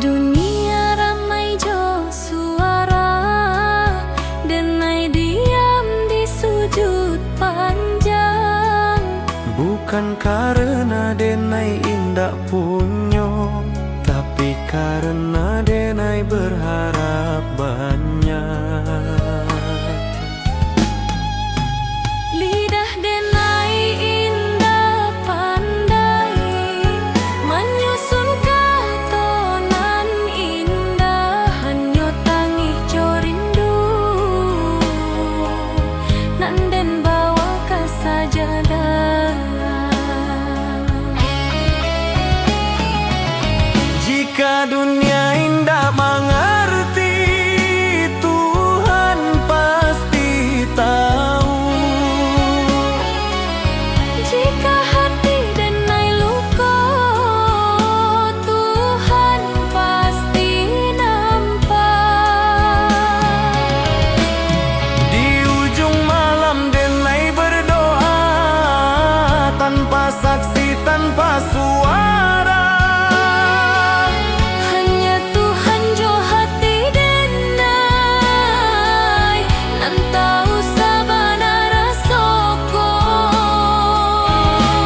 dunia ramai jo suara, denai diam di sujud panjang. Bukan karena denai indak punyo, tapi karena denai berharap banyak. Lidah denai indah pandai menyusun katonan indah, hanya tangih jo rindu nanden bawa ke sajadah. Jika dunia indah mengerti, Tuhan pasti tahu. Jika hati denai luka, Tuhan pasti nampak. Di ujung malam denai berdoa, tanpa saksi, tanpa suara. Hanya Tuhan jo hati denai, nan tahu sabana rasoko.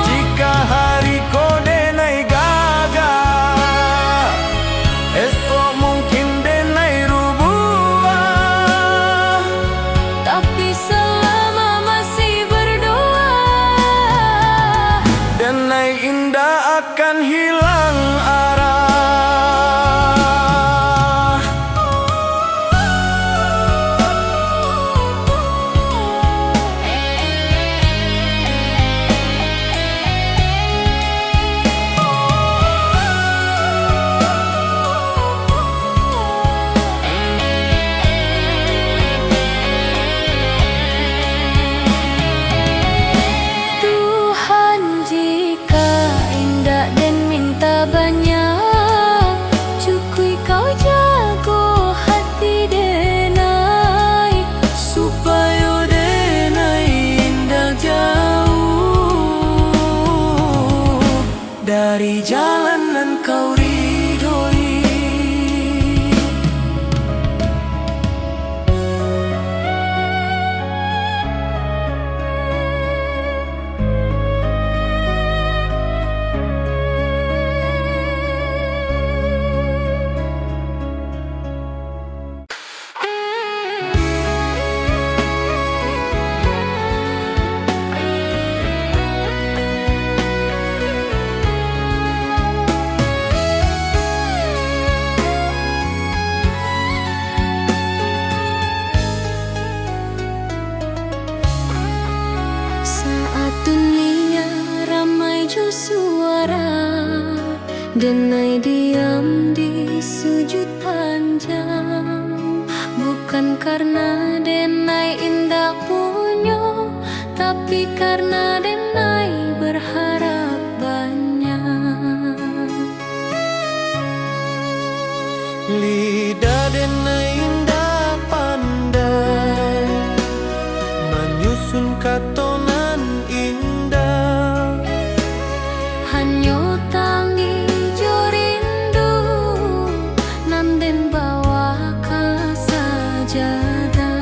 Jika hari ko denai gagal, esok mungkin denai rubuh. Tapi selama masih berdoa, Denai indah akan hilang arah. Tuhan jika indah dan minta banyak, cukui kau jago hati denai, Supaya denai indah jauh dari jalan nan kau ridhoi. saat dunia ramai jo suara, denai diam di sujud panjang. Bukan karena denai indah punyo, tapi karena denai berharap banyak. Lidah denai indah pandai menyusun katonan indah. Hanyo tangi jo rindu nanden bawa ke sajadah.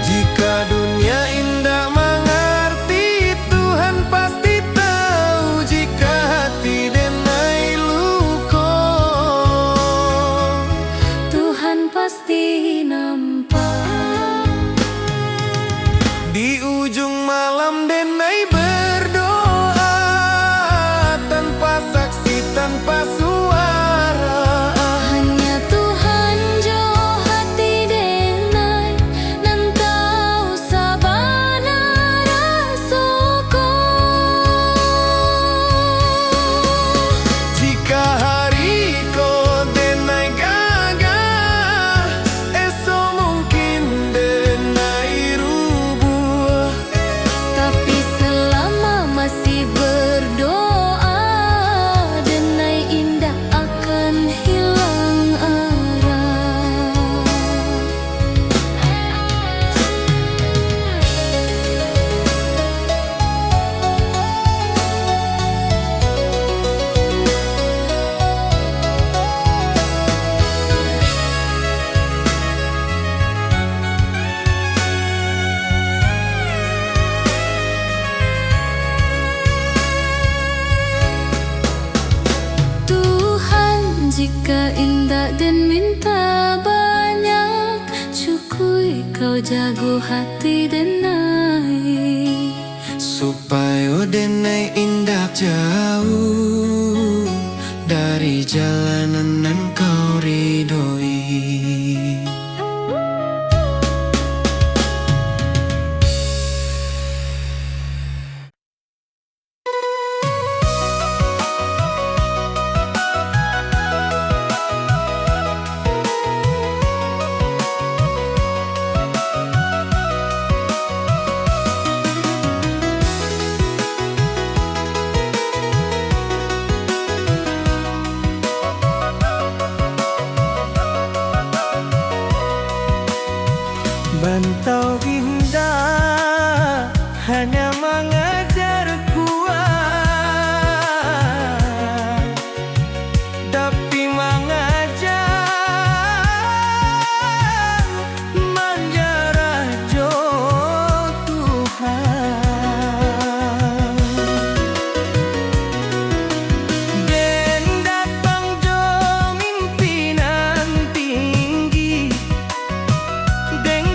Jika dunia indah mengerti, Tuhan pasti tahu. Jika hati denai luka, Tuhan pasti nampak. di ujung malam denai berdoa, tanpa saksi, tanpa suara. Hanya Tuhan jo hati denai, nan tahu sabana rasoko. Jika hari ko denai gagal, esok mungkin denai rubuh. Tapi Jika indah dan minta banyak, cukui kau jago hati denai. Supaya denai indah jauh dari jalanan yang kau ridhoi. Bantau indah hanya mengajar kuat, tapi mengajar menjarah jo Tuhan. Den datang jo mimpinan tinggi, deng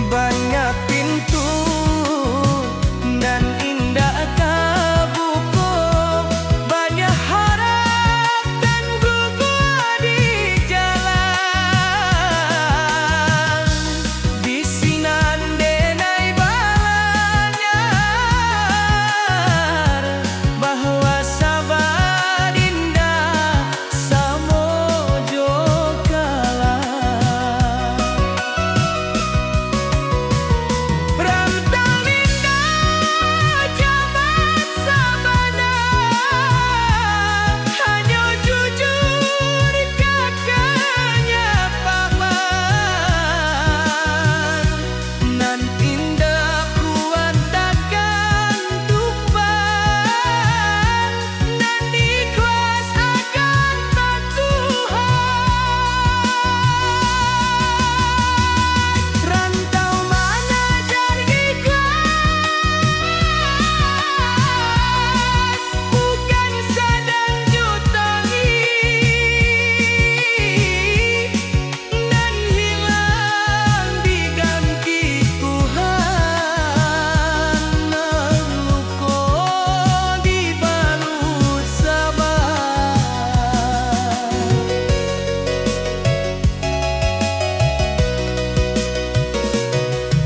banyak pintu dan indah kabuku, banyak harap dan gugur di jalan. Di sinan denai balanyar bahwa sabar indah samojo kalah.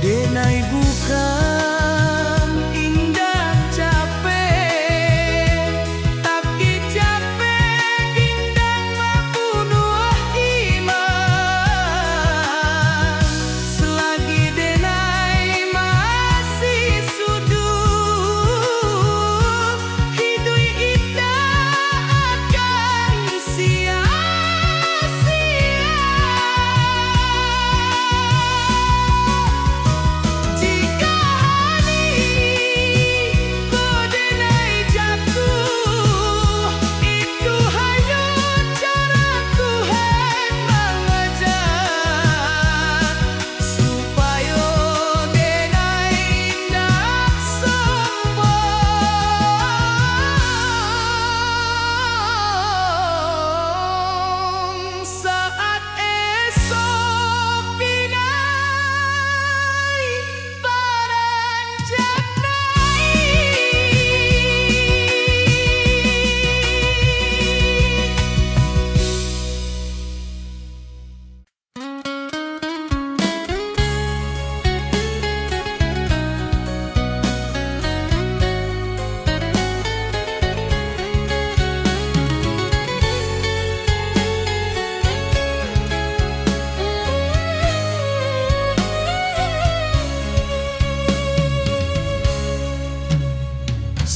Denai bukan indah capek, tapi capek indah membunuh iman. Selagi denai masih sudut, hidup indah akan sia-sia.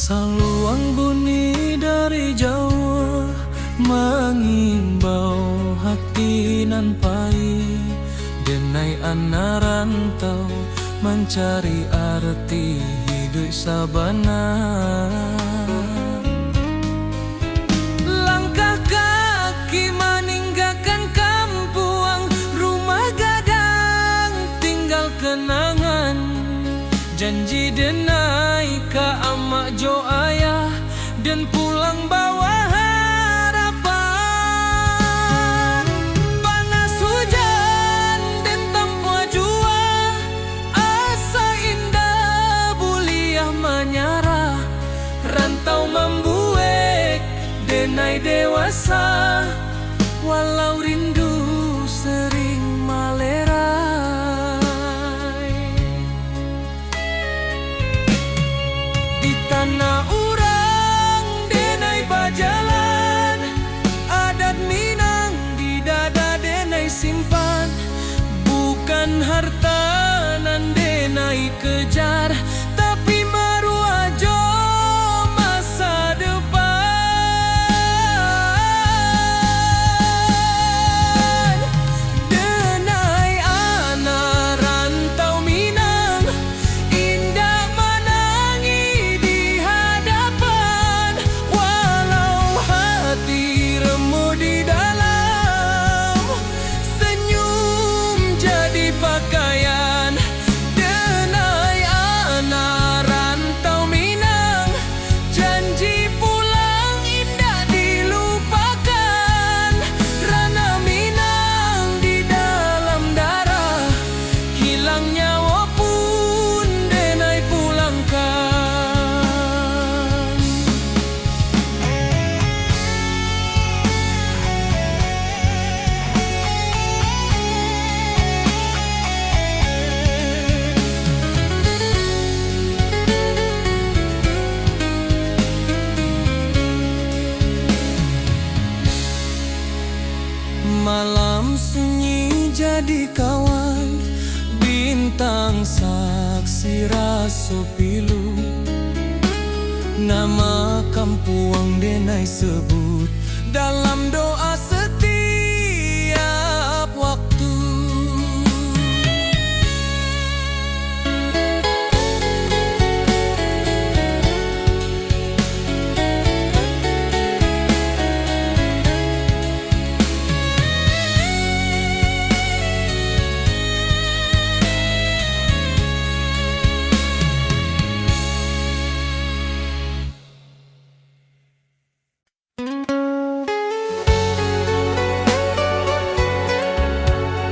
Saluang bunyi dari jauh mengimbau anak rantau mencari arti hidup sabana. Langkah kaki meninggalkan kampung, rumah gadang tinggal kenangan. Janji denai ka amak jo ayah dan pulang bawa harapan. Panas hujan dan tanpa jua, asa indah buliah menyarah. Rantau membuat denai dewasa, walau rindu sering malerai. Di tanah urang denai bajalan, adat Minang di dada denai simpan. Bukan harta nan denai kejar, tapi maruah jo masa depan. Denai anak rantau Minang, indah menangi di hadapan. Walau hati remuk di dalam, senyum jadi pakaian. Denai anak rantau Minang, janji pulang indah dilupakan. Rana Minang di dalam darah, hilang nyawa pun denai pulangkan. Malam sunyi jadi kawan, bintang saksi raso pilu. Nama kampung denai sebut dalam doa setiap waktu.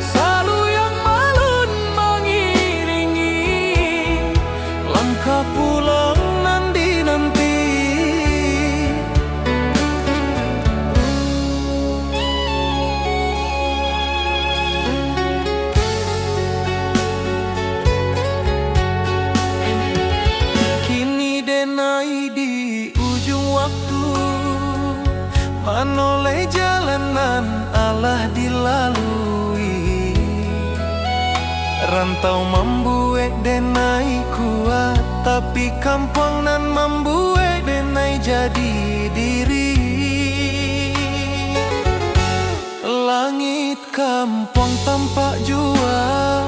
Salu yang malun mengiringi langkah pulang nanti-nanti. Kini denai di ujung waktu, menoleh jalanan Allah dilalui. Rantau membuat denai kuat, tapi kampung nan membuat denai jadi diri. Langit kampung tampak jua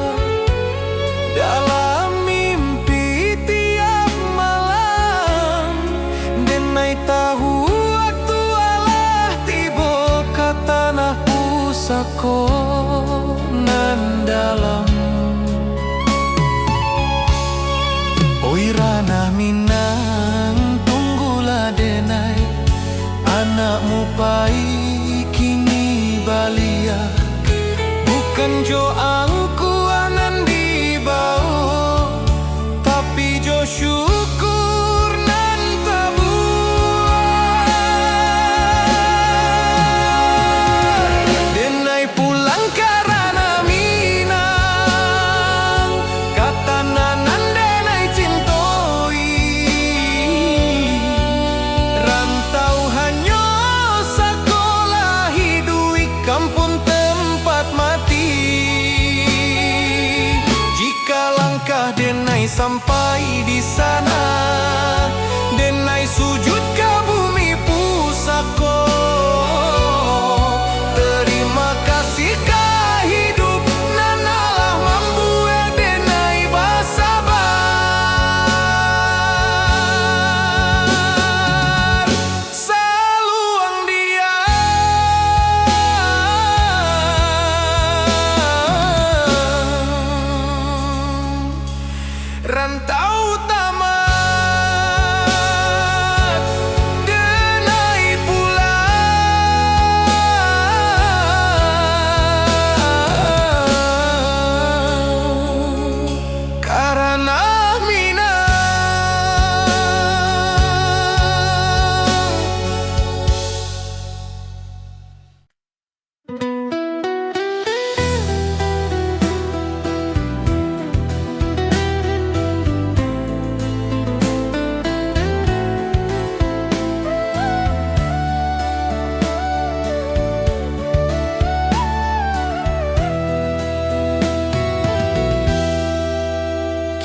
dalam mimpi tiap malam. Denai tahu waktu Allah tiba ke tanah pusako nan dalam. Oi Rana Minang, tunggulah denai, anakmu pai kini balia. Bukan jo angkuanan di bawah, tapi jo syukur nan tabuai. Denai pulang ke Rana Minang, kata nanan denai cintoi. Rantau hanya sekolah hidup kampung tempat mati. Jika langkah denai sampai di sana, tamat denai pulang karena minang.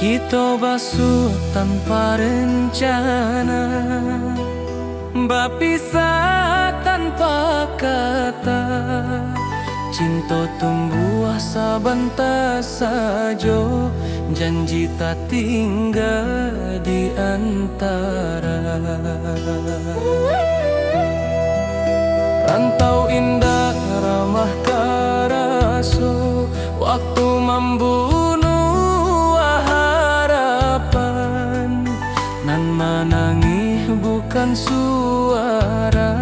Kita basuh tanpa rencana, berpisah tanpa kata. Cinta tumbuh sabantar saja, janji tak tinggal di antara. Rantau indah ramah karaso, waktu membunuh harapan. Nan menangis bukan suara,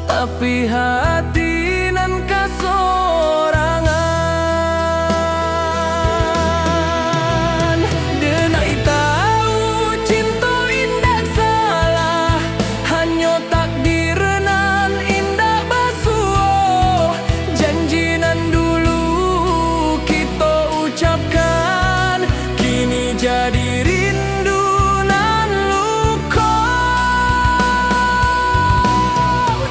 tapi hati nan kasorangan. Denai tahu cinta indah salah, hanya takdir nan indah basuh. Janji nan dulu kita ucapkan, kini jadi rindu nan luka.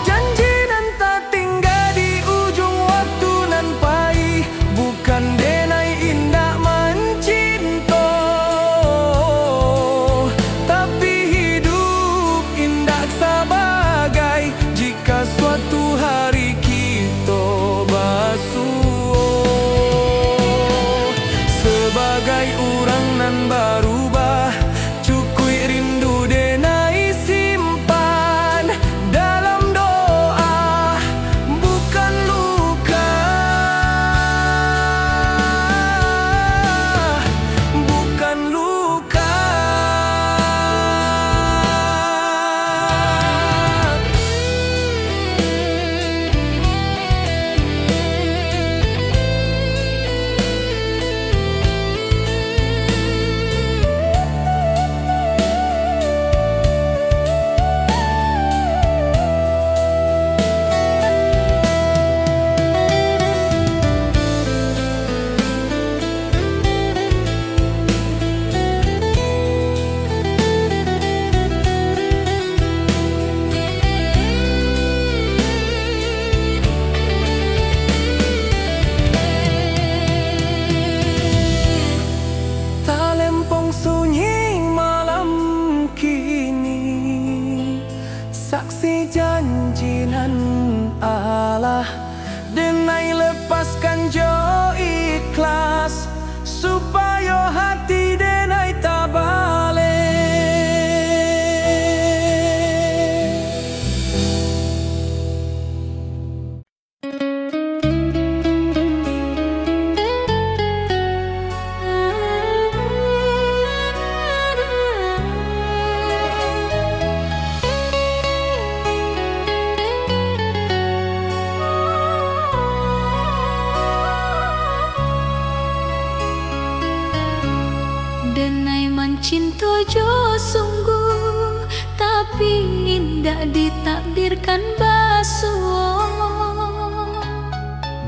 Janji nan tak tinggal di ujung waktu nan pahit, bukan denai indah mencinta, tapi hidup indah sebagai jika suatu hari kita basuh. Sebagai orang nan berubah, cukui rindu denai simpan dalam doa, bukan luka, bukan luka. Talempong sunyi malam kini, saksi janji nan Allah. Denai lepaskan jo ikhlas, supaya hati denai tak balik. Denai mencinta jo sungguh, tapi indah ditakdirkan basuh.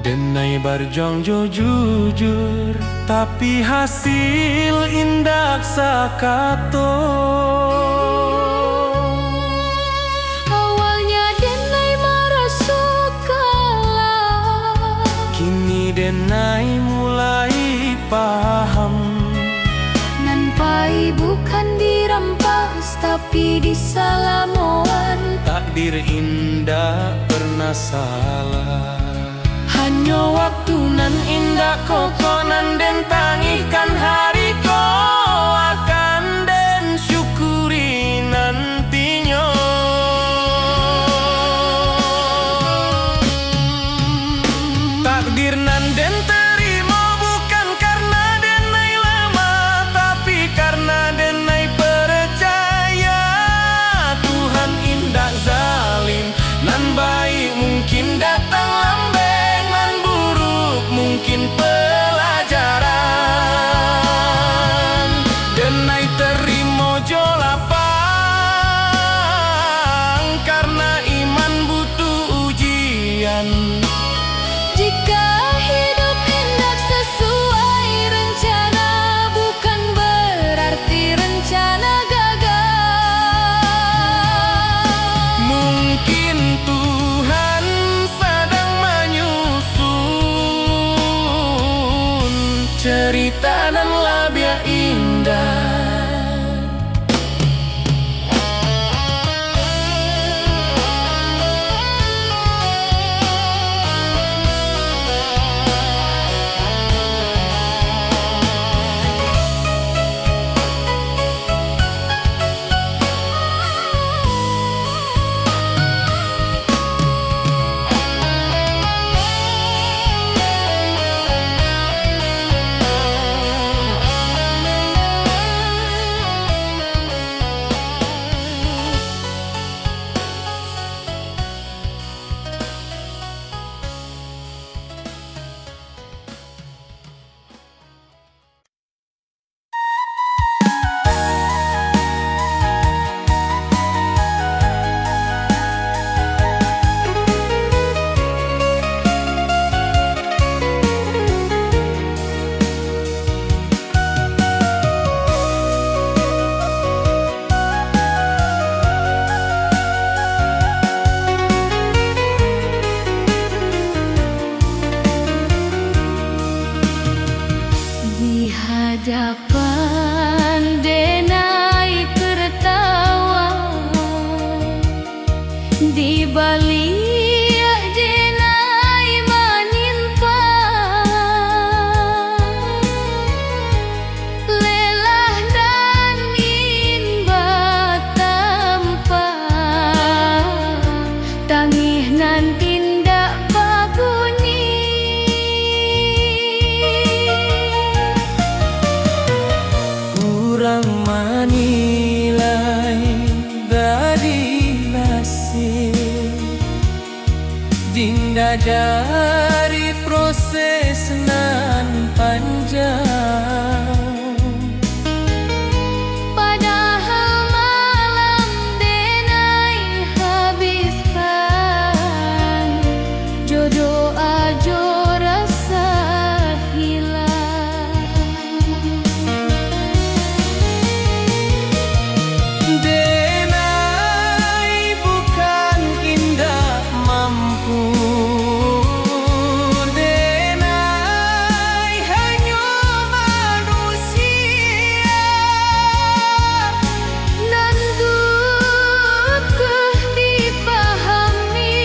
Denai berjuang jo jujur, tapi hasil indah sakato. Awalnya denai merasa kalah, Kini denai mulai paham, nampai bukan dirampas tapi disalamoan. takdir indah pernah salah. Hanya waktu nan indah kokonan den tangihkan hari ko akan den syukuri nantinya. Takdir nan den terima bukan karena denai lama, tapi karena cari proses nan panjang. Padahal malam denai habiskan, jodoh ajo rasa hilang. Denai bukan indah mampu, denai hanya manusia. Nan duka dipahami,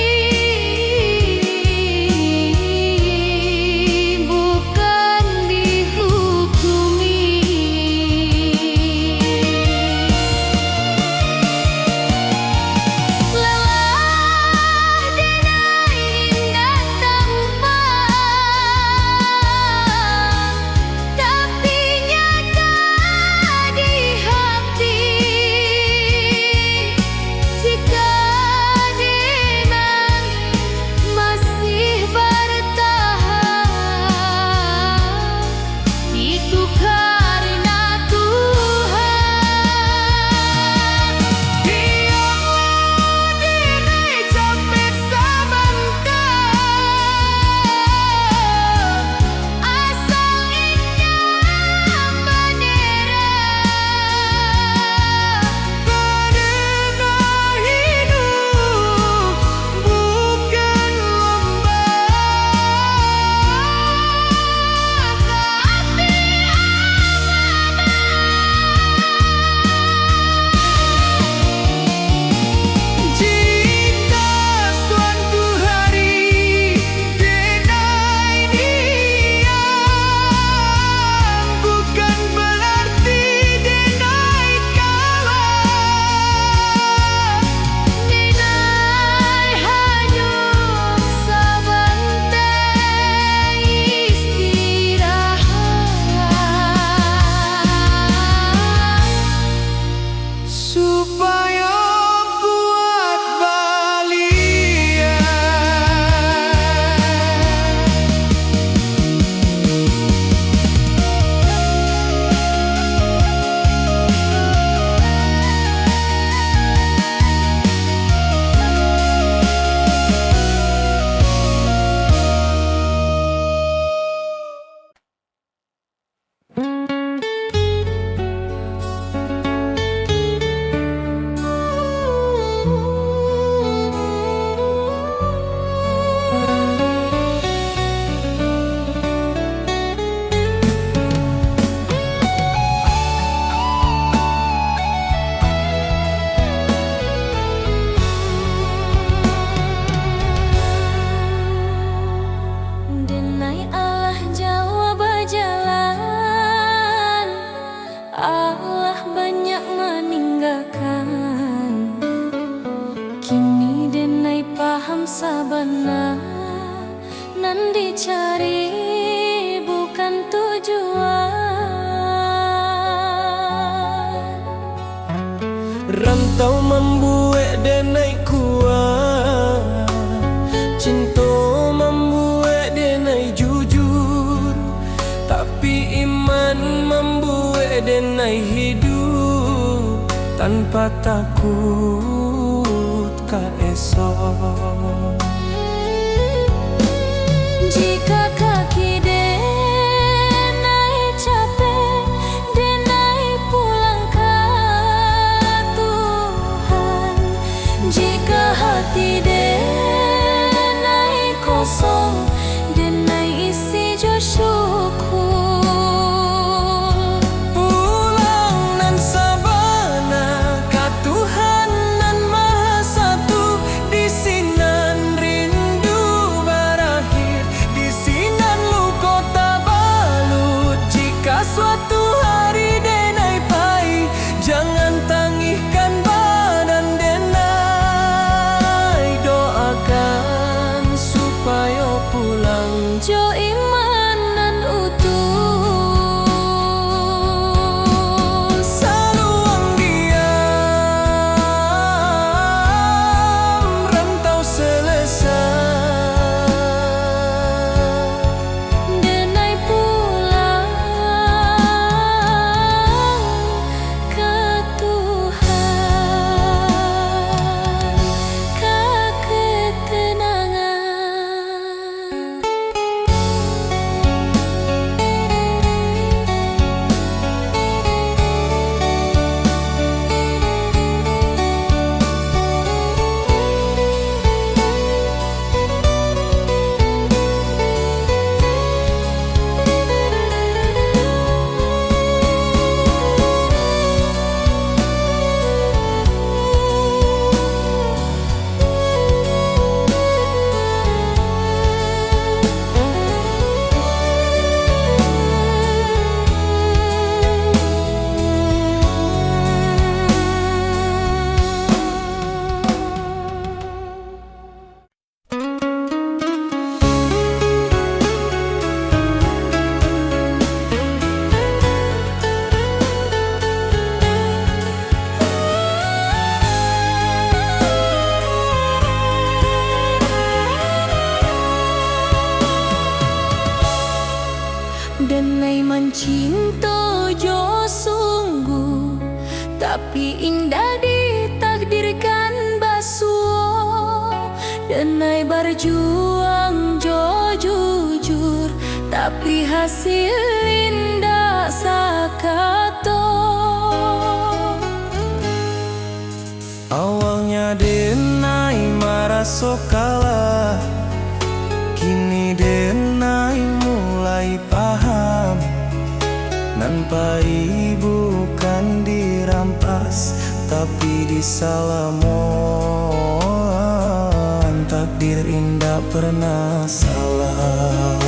bukan dihukumi. Lelah denai indah tampan, tapi nyata di hati. Jika denai masih bertahan, itu karena Tuhan. Biarlah denai capek sebentar, Asal indah bendera, karena hidup bukan lomba. Jika suatu hari denai diam, bukan berarti denai kalah. denai hanya sebentar istirahat, Supaya buat balian. denai Allah jawab jalan, Allah banyak meninggalkan. Kini denai paham sabana, nan dicari bukan tujuan. Rantau membuat denai kuat, cinta membuat denai jujur, tapi iman membuat denai hidup tanpa takut ka esok. Jika kaki denai capek, denai pulang ke Tuhan. Jika hati denai kosong, denai isi jo syukur. Pulang nan sabana ka Tuhan nan Maha Satu, di sinan tapi indah ditakdirkan basuh. Denai berjuang jo jujur, tapi hasil indah sakato. Awalnya denai maraso kalah, kini denai mulai paham. Nanpai bukan dirampas, tapi disalamon. Takdir indah pernah salah.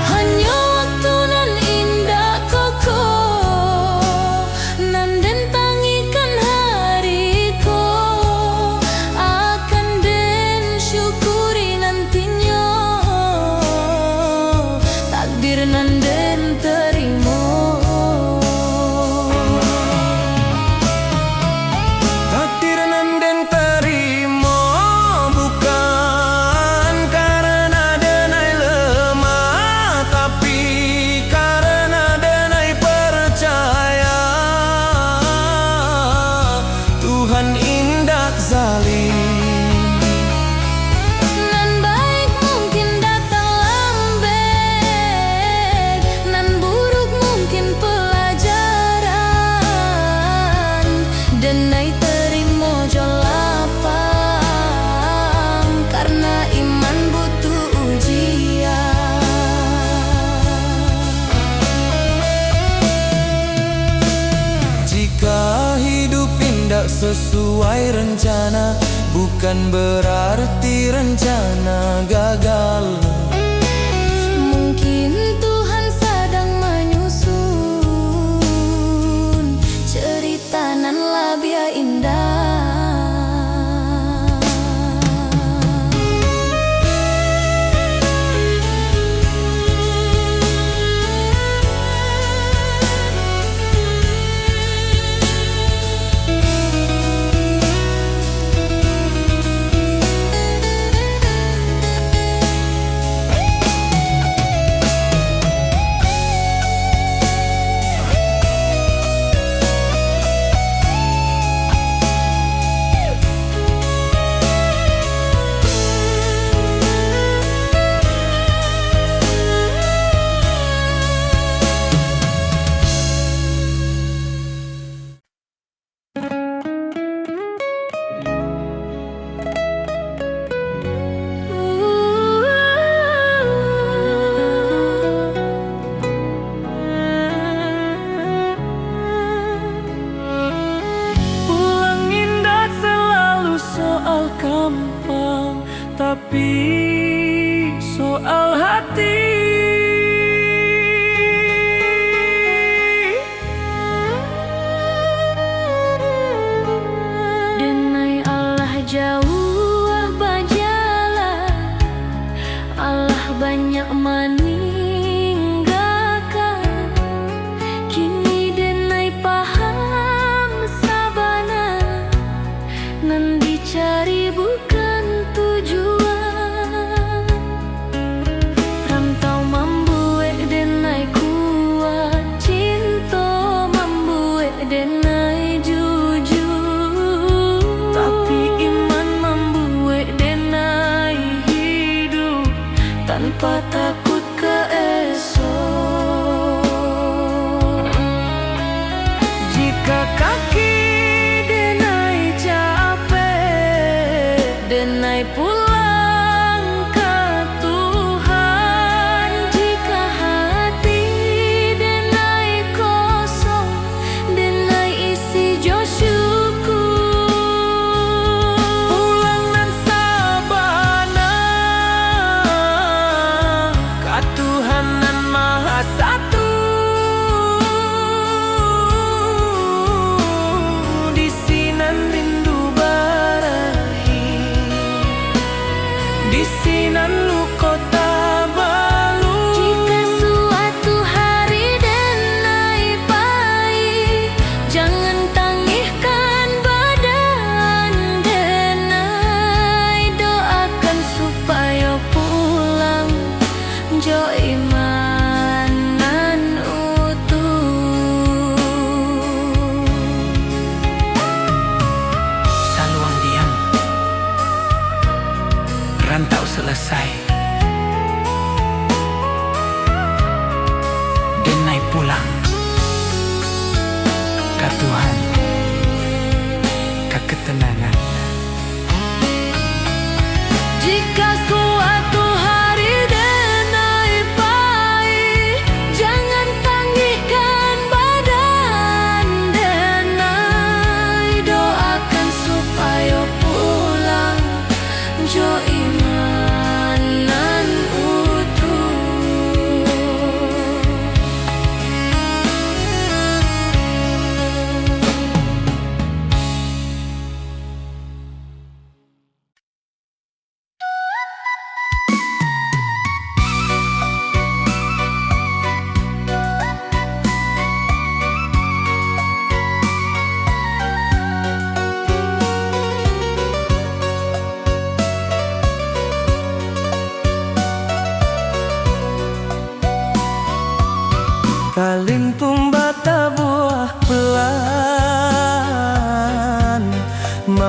Hanya waktu nan indah koko, nan den tangikan hariku, akan den syukuri nantinya. Takdir nan den terima, Takdir nan den terima, bukan karena denai lemah, tapi karena denai percaya Tuhan indah zalim. nan baik mungkin datang lembek, nan buruk mungkin pelajaran. Denai terima jo lapang, karena iman butuh ujian. Jika hidup indah sesuai rencana, bukan berarti rencana gagal. Mungkin Tuhan sedang menyusun cerita nan labia indah.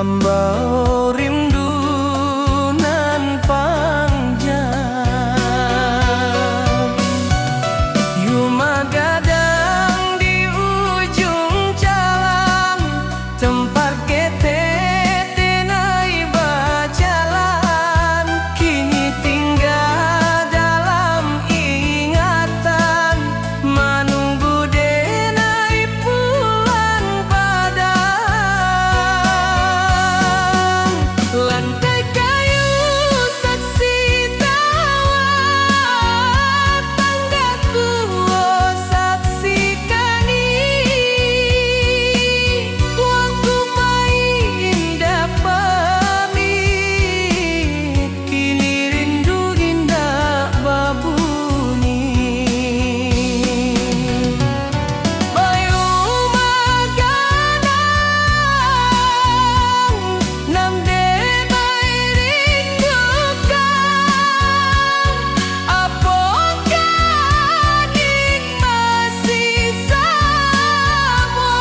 ambau rindu nan panjang. Yuma gadang di ujung jalan, tempat kita tenai berjalan, kini tinggal dalam ingatan, menunggu denai pulang padang. Lantai kayu saksi tawa, tangga tua saksi kani. Waktu main pamit, kini rindu indah babuni. Bayu maganang, nam de bai rindukan, apakah ning masih sama?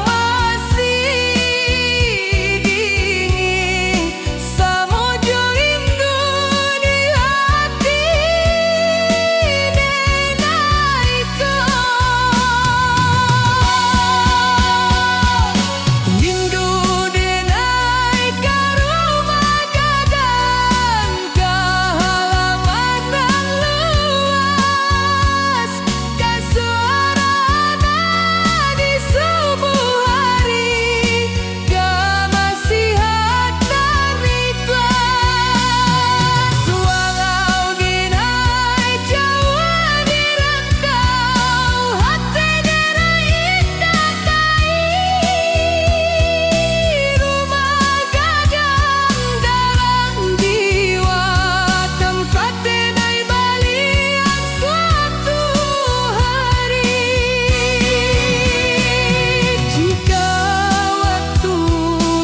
Masih dingin samudra rindu di hati denai rindu denai ka rumah gadang, ka halaman nan luas, ka suarana di subuh hari, ka nasihat nan ikhlas. Walau ginai jauh di rantau, hati denai indah rumah gadang dalam jiwa, tempat denai balian suatu hari. Jika waktu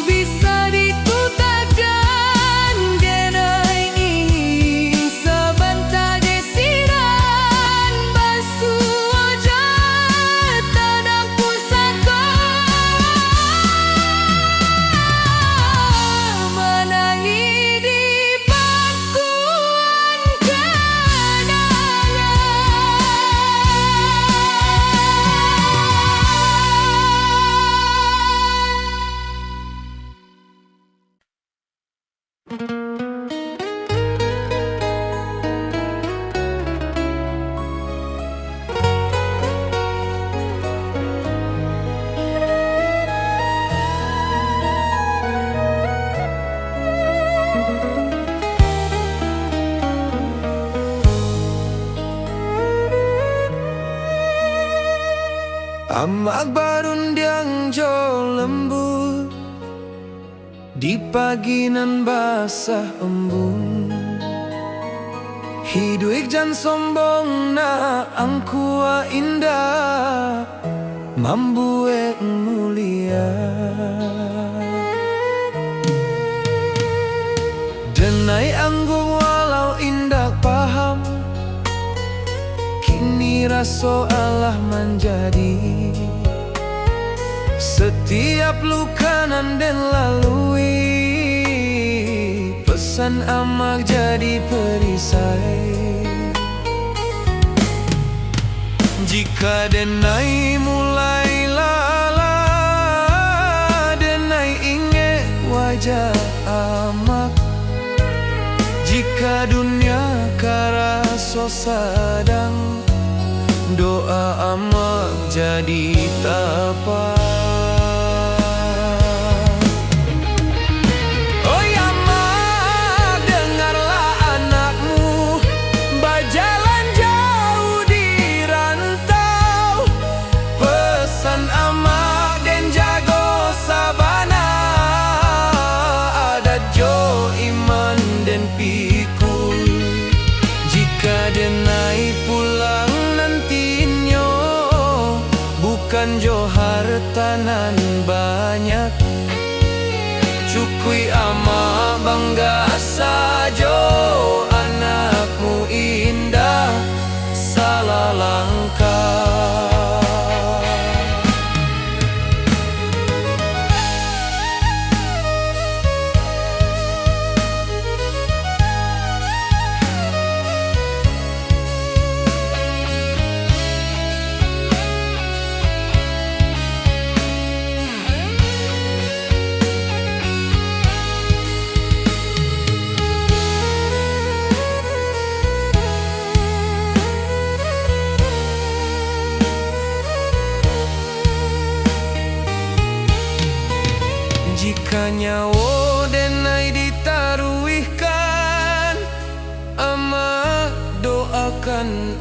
bisa diputakan, denai ingin sebentar desiran, basuh wajah tanam pusaka, menangi di pangkuan kenangan. Amak barundiang jo lembut di pagi nan basah embun. Hidup jan sombong na angkua indah, mambuek mulia. Denai anggung walau indah paham, kini raso Allah menjadi. Setiap luka nan den lalui, pesan amak jadi perisai. Jika denai mulai lala, denai ingat wajah amak. Jika dunia karaso sadang, doa amak jadi tapak. Oi amak, dengarlah anakmu berjalan jauh di rantau. Pesan amak den jago sabana, adat jo iman den pikul. Jika denai pulang nantinya, bukan jo hartanan banyak, cukui ama bangga sajo anakmu indah.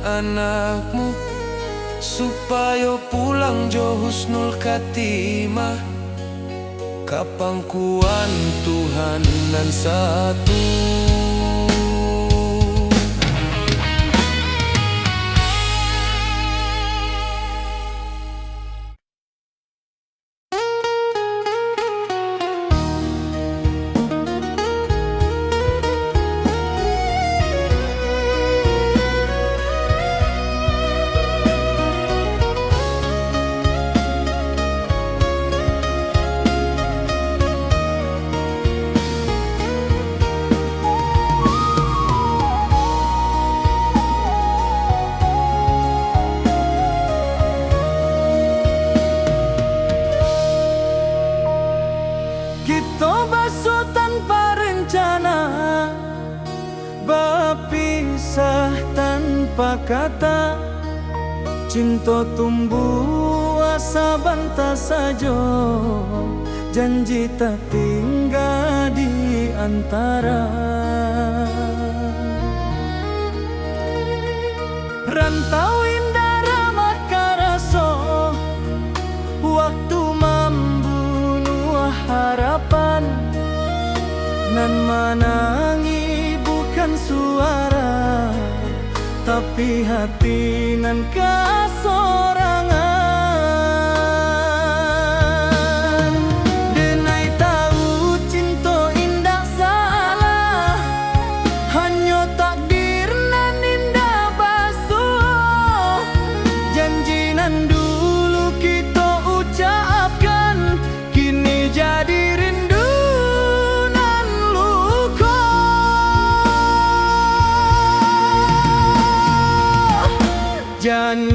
anakmu supaya pulang jo husnul khatimah. Kapangkuan Tuhan nan satu. Kita basuh tanpa rencana, berpisah tanpa kata. Cinta tumbuh asa bantah saja, janji tak tinggal di antara. Rantau indah ramah karaso, waktu membunuh harapan. Nan menangi bukan suara, tapi hati nan kasorangan. Denai tahu cinta indah salah, hanya takdir nan indah basuh. Janji nan dulu kita ucapkan, kini jadi rindu nan luka. Jangan